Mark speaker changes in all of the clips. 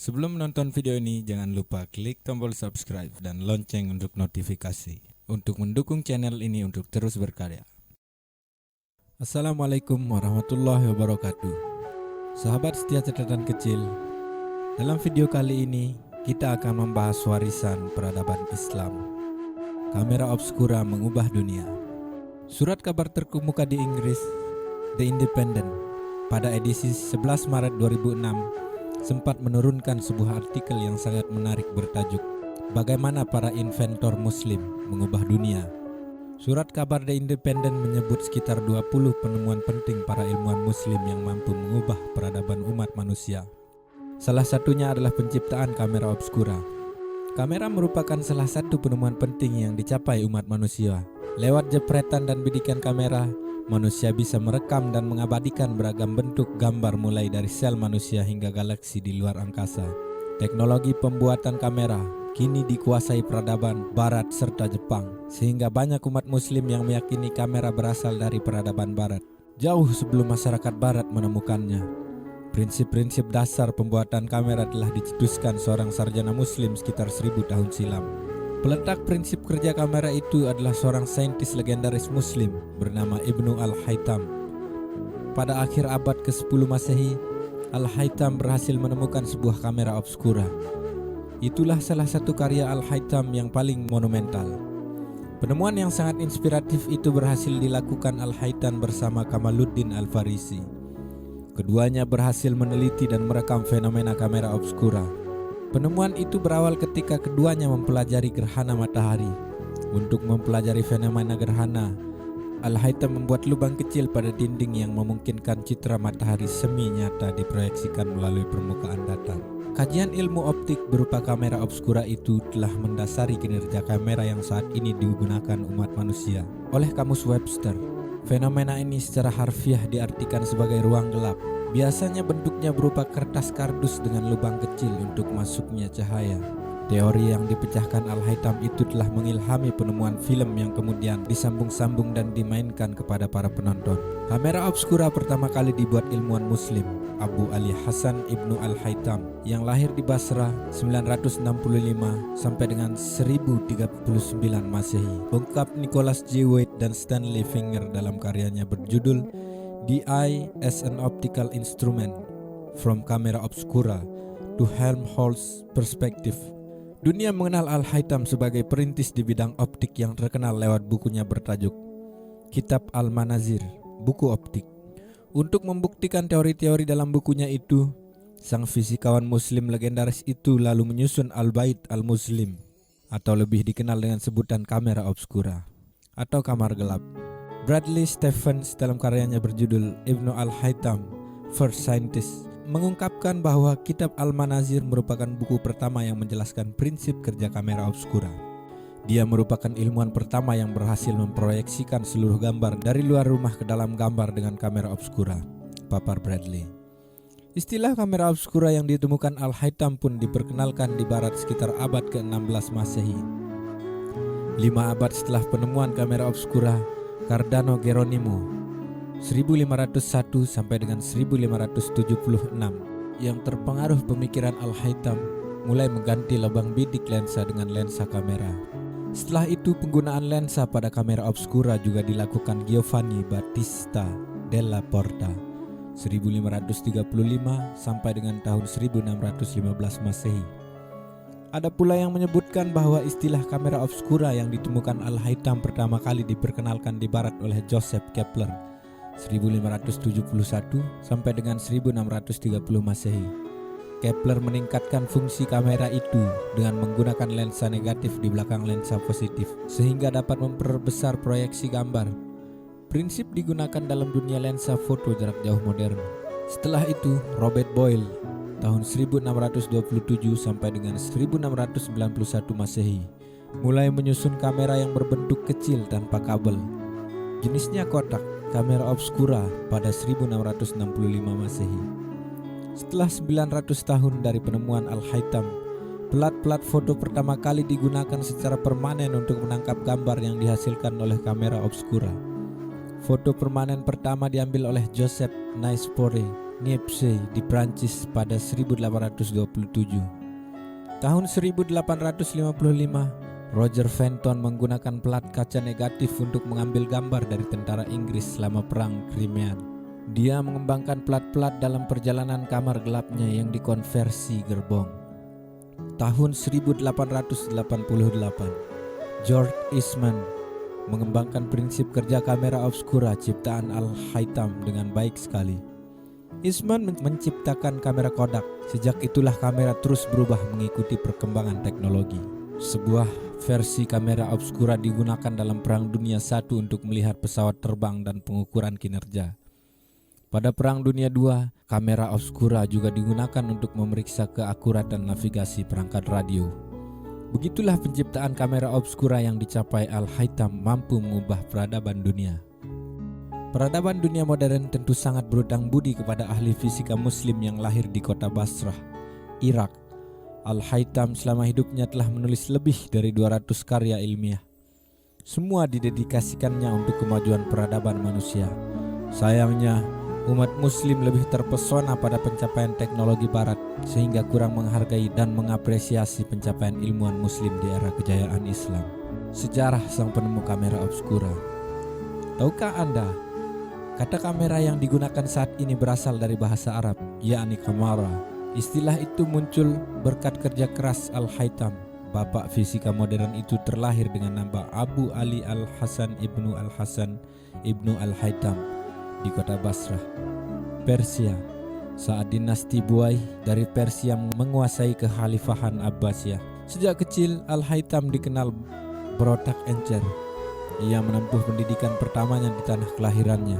Speaker 1: Sebelum menonton video ini, jangan lupa klik tombol subscribe dan lonceng untuk notifikasi untuk mendukung channel ini untuk terus berkarya. Assalamualaikum warahmatullahi wabarakatuh. Sahabat setia catatan kecil, dalam video kali ini kita akan membahas warisan peradaban Islam. Kamera obskura mengubah dunia. Surat kabar terkemuka di Inggris, The Independent, pada edisi 11 Maret 2006 sempat menurunkan sebuah artikel yang sangat menarik bertajuk "Bagaimana para inventor muslim mengubah dunia". Surat kabar The Independent menyebut sekitar 20 penemuan penting para ilmuwan muslim yang mampu mengubah peradaban umat manusia. Salah satunya adalah penciptaan kamera obskura. Kamera merupakan salah satu penemuan penting yang dicapai umat manusia. Lewat jepretan dan bidikan kamera, manusia bisa merekam dan mengabadikan beragam bentuk gambar mulai dari sel manusia hingga galaksi di luar angkasa. Teknologi pembuatan kamera kini dikuasai peradaban Barat serta Jepang, sehingga banyak umat muslim yang meyakini kamera berasal dari peradaban Barat, jauh sebelum masyarakat Barat menemukannya. Prinsip-prinsip dasar pembuatan kamera telah dicetuskan seorang sarjana muslim sekitar 1000 tahun silam. Peletak prinsip kerja kamera itu adalah seorang saintis legendaris muslim bernama Ibnu Al-Haytham. Pada akhir abad ke-10 Masehi, Al-Haytham berhasil menemukan sebuah kamera obskura. Itulah salah satu karya Al-Haytham yang paling monumental. Penemuan yang sangat inspiratif itu berhasil dilakukan Al-Haytham bersama Kamaluddin Al-Farisi. Keduanya berhasil meneliti dan merekam fenomena kamera obskura. Penemuan itu berawal ketika keduanya mempelajari gerhana matahari. Untuk mempelajari fenomena gerhana, Al-Haytham membuat lubang kecil pada dinding yang memungkinkan citra matahari semi nyata diproyeksikan melalui permukaan datar. Kajian ilmu optik berupa kamera obskura itu telah mendasari kinerja kamera yang saat ini digunakan umat manusia. Oleh Kamus Webster, fenomena ini secara harfiah diartikan sebagai ruang gelap. Biasanya bentuknya berupa kertas kardus dengan lubang kecil untuk masuknya cahaya. Teori yang dipecahkan Al-Haytham itu telah mengilhami penemuan film yang kemudian disambung-sambung dan dimainkan kepada para penonton. Kamera obskura pertama kali dibuat ilmuwan muslim Abu Ali Hasan Ibnu Al-Haytham yang lahir di Basra 965 sampai dengan 1039 Masehi. Ungkap Nicholas J. Wade dan Stanley Finger dalam karyanya berjudul The Eye as an Optical Instrument, From Camera Obscura to Helmholtz Perspective. Dunia mengenal Al-Haytham sebagai perintis di bidang optik yang terkenal lewat bukunya bertajuk Kitab Al-Manazir, buku optik. Untuk membuktikan teori-teori dalam bukunya itu, sang fisikawan muslim legendaris itu lalu menyusun Al-Bait Al-Muslim, atau lebih dikenal dengan sebutan kamera obskura atau kamar gelap. Bradley Stephens dalam karyanya berjudul Ibnu Al-Haytham, First Scientist, mengungkapkan bahwa Kitab Al-Manazir merupakan buku pertama yang menjelaskan prinsip kerja kamera obskura. Dia merupakan ilmuwan pertama yang berhasil memproyeksikan seluruh gambar dari luar rumah ke dalam gambar dengan kamera obskura, papar Bradley. Istilah kamera obskura yang ditemukan Al-Haytham pun diperkenalkan di barat sekitar abad ke-16 Masehi. 5 abad setelah penemuan kamera obskura, Cardano Geronimo 1501 sampai dengan 1576 yang terpengaruh pemikiran Al-Haytham mulai mengganti lubang bidik lensa dengan lensa kamera. Setelah itu penggunaan lensa pada kamera obskura juga dilakukan Giovanni Battista della Porta 1535 sampai dengan tahun 1615 Masehi. Ada pula yang menyebutkan bahwa istilah kamera obskura yang ditemukan Al-Haytham pertama kali diperkenalkan di barat oleh Joseph Kepler 1571 sampai dengan 1630 Masehi. Kepler meningkatkan fungsi kamera itu dengan menggunakan lensa negatif di belakang lensa positif sehingga dapat memperbesar proyeksi gambar. Prinsip digunakan dalam dunia lensa foto jarak jauh modern. Setelah itu, Robert Boyle tahun 1627 sampai dengan 1691 Masehi mulai menyusun kamera yang berbentuk kecil tanpa kabel. Jenisnya kotak, kamera obskura pada 1665 Masehi. Setelah 900 tahun dari penemuan Al-Haytham, pelat-pelat foto pertama kali digunakan secara permanen untuk menangkap gambar yang dihasilkan oleh kamera obskura. Foto permanen pertama diambil oleh Joseph Nicephore Niepce di Prancis pada 1827. Tahun 1855, Roger Fenton menggunakan pelat kaca negatif untuk mengambil gambar dari tentara Inggris selama Perang Crimean. Dia mengembangkan pelat-pelat dalam perjalanan kamar gelapnya yang dikonversi gerbong. Tahun 1888, George Eastman mengembangkan prinsip kerja kamera obskura ciptaan Al-Haytham dengan baik sekali. Eastman menciptakan kamera Kodak. Sejak itulah kamera terus berubah mengikuti perkembangan teknologi. Sebuah versi kamera obskura digunakan dalam Perang Dunia I untuk melihat pesawat terbang dan pengukuran kinerja. Pada Perang Dunia II, kamera obskura juga digunakan untuk memeriksa keakuratan navigasi perangkat radio. Begitulah penciptaan kamera obskura yang dicapai Al-Haytham mampu mengubah peradaban dunia. Peradaban dunia modern tentu sangat berhutang budi kepada ahli fisika muslim yang lahir di kota Basrah, Irak. Al-Haytham selama hidupnya telah menulis lebih dari 200 karya ilmiah. Semua didedikasikannya untuk kemajuan peradaban manusia. Sayangnya, umat muslim lebih terpesona pada pencapaian teknologi barat sehingga kurang menghargai dan mengapresiasi pencapaian ilmuwan muslim di era kejayaan Islam. Sejarah sang penemu kamera obskura. Tahukah Anda, kata kamera yang digunakan saat ini berasal dari bahasa Arab, yakni kamera. Istilah itu muncul berkat kerja keras Al-Haytham. Bapak fisika modern itu terlahir dengan nama Abu Ali Al-Hasan Ibnu Al-Hasan Ibnu Al-Haytham di kota Basrah, Persia. Saat dinasti Buai dari Persia menguasai kekhalifahan Abbasiyah. Sejak kecil Al-Haytham dikenal berotak encer. Ia menempuh pendidikan pertamanya di tanah kelahirannya.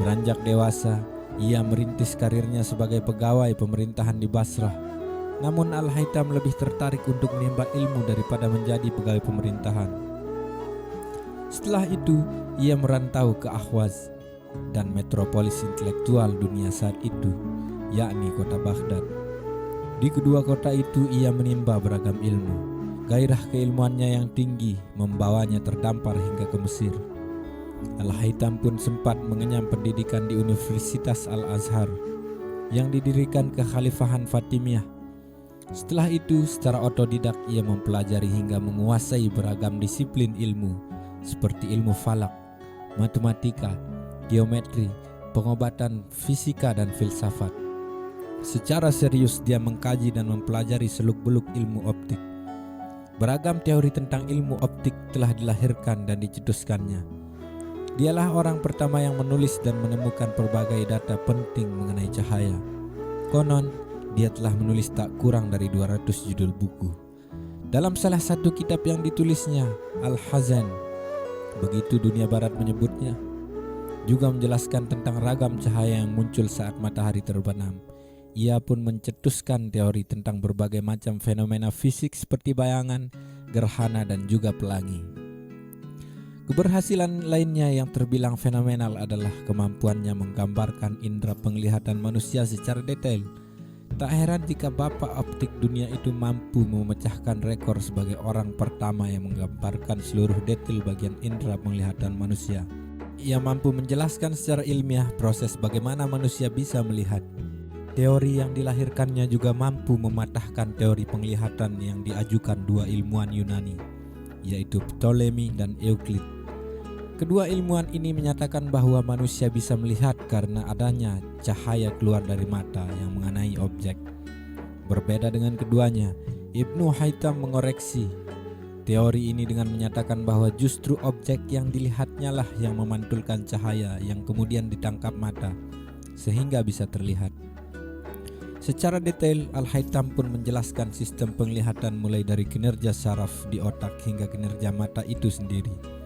Speaker 1: Beranjak dewasa, ia merintis karirnya sebagai pegawai pemerintahan di Basrah. Namun Al-Haytham lebih tertarik untuk menimba ilmu daripada menjadi pegawai pemerintahan. Setelah itu, ia merantau ke Ahwaz dan metropolis intelektual dunia saat itu, yakni kota Baghdad. Di kedua kota itu ia menimba beragam ilmu. Gairah keilmuannya yang tinggi membawanya terdampar hingga ke Mesir. Al-Haytham pun sempat mengenyam pendidikan di Universitas Al-Azhar yang didirikan kekhalifahan Fatimiyah. Setelah itu, secara otodidak ia mempelajari hingga menguasai beragam disiplin ilmu seperti ilmu falak, matematika, geometri, pengobatan, fisika, dan filsafat. Secara serius dia mengkaji dan mempelajari seluk-beluk ilmu optik. Beragam teori tentang ilmu optik telah dilahirkan dan dicetuskannya. Dialah orang pertama yang menulis dan menemukan berbagai data penting mengenai cahaya. Konon, dia telah menulis tak kurang dari 200 judul buku. Dalam salah satu kitab yang ditulisnya, Al-Hazan, begitu dunia barat menyebutnya, juga menjelaskan tentang ragam cahaya yang muncul saat matahari terbenam. Ia pun mencetuskan teori tentang berbagai macam fenomena fisik seperti bayangan, gerhana, dan juga pelangi. Keberhasilan lainnya yang terbilang fenomenal adalah kemampuannya menggambarkan indera penglihatan manusia secara detail. Tak heran jika bapak optik dunia itu mampu memecahkan rekor sebagai orang pertama yang menggambarkan seluruh detail bagian indera penglihatan manusia. Ia mampu menjelaskan secara ilmiah proses bagaimana manusia bisa melihat. Teori yang dilahirkannya juga mampu mematahkan teori penglihatan yang diajukan dua ilmuwan Yunani, yaitu Ptolemy dan Euclid. Kedua ilmuwan ini menyatakan bahwa manusia bisa melihat karena adanya cahaya keluar dari mata yang mengenai objek. Berbeda dengan keduanya, Ibnu Haytham mengoreksi teori ini dengan menyatakan bahwa justru objek yang dilihatnya lah yang memantulkan cahaya yang kemudian ditangkap mata, sehingga bisa terlihat. Secara detail, Al-Haytham pun menjelaskan sistem penglihatan mulai dari kinerja saraf di otak hingga kinerja mata itu sendiri.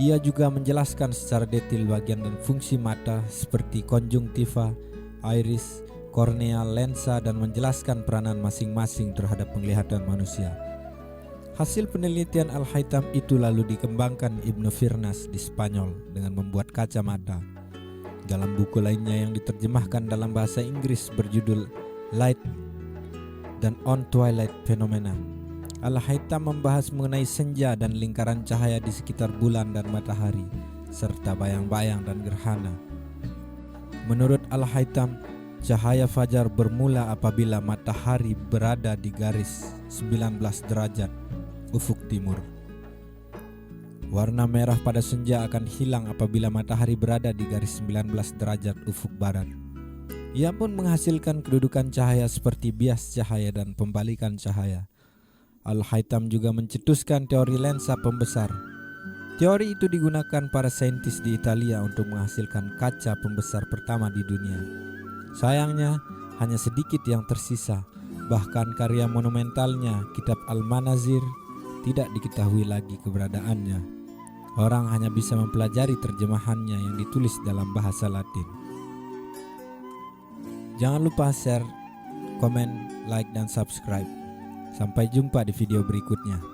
Speaker 1: Ia juga menjelaskan secara detail bagian dan fungsi mata seperti konjungtiva, iris, kornea, lensa, dan menjelaskan peranan masing-masing terhadap penglihatan manusia. Hasil penelitian Al-Haytham itu lalu dikembangkan Ibnu Firnas di Spanyol dengan membuat kacamata. Dalam buku lainnya yang diterjemahkan dalam bahasa Inggris berjudul Light dan On Twilight Phenomena, Al-Haytham membahas mengenai senja dan lingkaran cahaya di sekitar bulan dan matahari, serta bayang-bayang dan gerhana. Menurut Al-Haytham, cahaya fajar bermula apabila matahari berada di garis 19 derajat ufuk timur. Warna merah pada senja akan hilang apabila matahari berada di garis 19 derajat ufuk barat. Ia pun menghasilkan kedudukan cahaya seperti bias cahaya dan pembalikan cahaya. Al-Haytham juga mencetuskan teori lensa pembesar. Teori itu digunakan para saintis di Italia untuk menghasilkan kaca pembesar pertama di dunia. Sayangnya, hanya sedikit yang tersisa. Bahkan karya monumentalnya, Kitab Al-Manazir, tidak diketahui lagi keberadaannya. Orang hanya bisa mempelajari terjemahannya yang ditulis dalam bahasa Latin. Jangan lupa share, komen, like, dan subscribe. Sampai jumpa di video berikutnya.